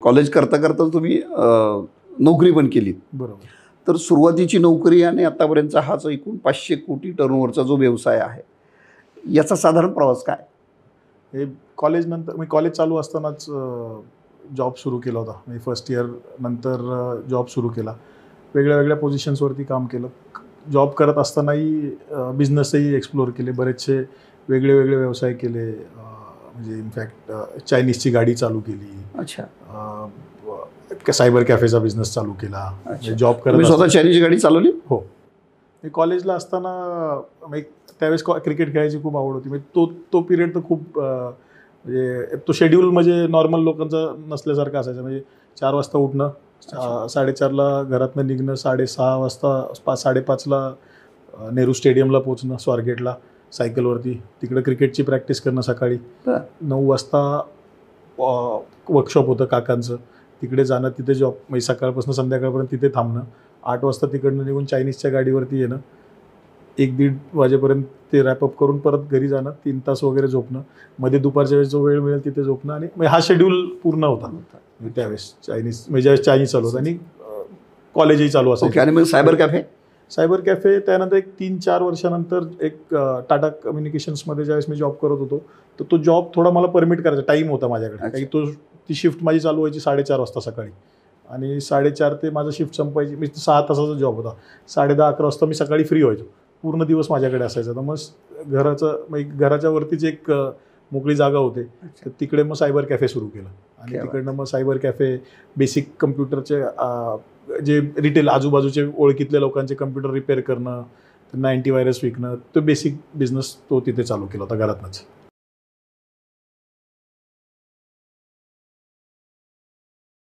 College करता करता तुम्ही नोकरी पण केली. बरोबर. तर सुरुवातीची नोकरी आणि आतापर्यंतचा हाच एकूण 500 कोटी टर्नओव्हरचा जो व्यवसाय आहे, याचा साधारण प्रवास काय? हे कॉलेजनंतर मी कॉलेज चालू असतानाच जॉब सुरू केला होता. म्हणजे फर्स्ट इयर नंतर जॉब सुरू केला. वेगळ्या वेगळ्या पोझिशन्सवरती काम केलं. जॉब करत असतानाही बिझनेसही एक्सप्लोअर केले. बरेचसे वेगळे वेगळे व्यवसाय केले. म्हणजे इनफॅक्ट चायनीजची गाडी चालू केली. अच्छा. सायबर कॅफेचा बिझनेस चालू केला. जॉब करत स्वतः चायनीजची गाडी चालवली? हो. मी कॉलेजला असताना त्यावेळेस क्रिकेट खेळायची खूप आवड होती. म्हणजे तो पिरियड तर खूप म्हणजे तो शेड्यूल म्हणजे नॉर्मल लोकांचा नसल्यासारखं असायचं. म्हणजे 4 वाजता उठणं, 4:30ला घरातनं निघणं, 6:30 वाजता 5:30ला नेहरू स्टेडियमला पोचणं स्वारगेटला सायकलवरती. तिकडे क्रिकेटची प्रॅक्टिस करणं सकाळी. 9 वाजता वर्कशॉप होतं काकांचं, तिकडे जाणं, तिथे जॉब म्हणजे सकाळपासून संध्याकाळपर्यंत तिथे थांबणं. 8 वाजता तिकडनं निघून चायनीजच्या गाडीवरती येणं, 1-1:30 वाजेपर्यंत ते रॅपअप करून परत घरी जाणं, 3 तास वगैरे झोपणं, मध्ये दुपारच्या वेळेस जो वेळ मिळेल तिथे झोपणं. आणि हा शेड्यूल पूर्ण होता त्यावेळेस. चायनीज म्हणजे ज्यावेळेस चायनीज चालू होतं आणि कॉलेजही चालू असायचं. आणि मग सायबर कॅफे त्यानंतर एक 3-4 वर्षानंतर एक टाटा कम्युनिकेशन्समध्ये ज्यावेळेस मी जॉब करत होतो, तर तो जॉब थोडा मला परमिट करायचा, टाईम होता माझ्याकडे. काही ती शिफ्ट माझी चालू व्हायची 4:30 वाजता सकाळी आणि 4:30 ते माझं शिफ्ट संपायची. मी 6 तासाचा जॉब होता. 10:30-11 वाजता मी सकाळी फ्री व्हायचो. पूर्ण दिवस माझ्याकडे असायचा. तर मग घराच्या वरतीच एक मोकळी जागा होते, तर तिकडे मग सायबर कॅफे सुरू केलं. आणि तिकडनं मग सायबर कॅफे, बेसिक कम्प्युटरचे जे रिटेल आजूबाजूचे ओळखीतल्या लोकांचे कम्प्युटर रिपेअर करणं, त्यांना अँटीव्हायरस विकणं, तो बेसिक बिझनेस तो तिथे चालू केला होता घरातनंच.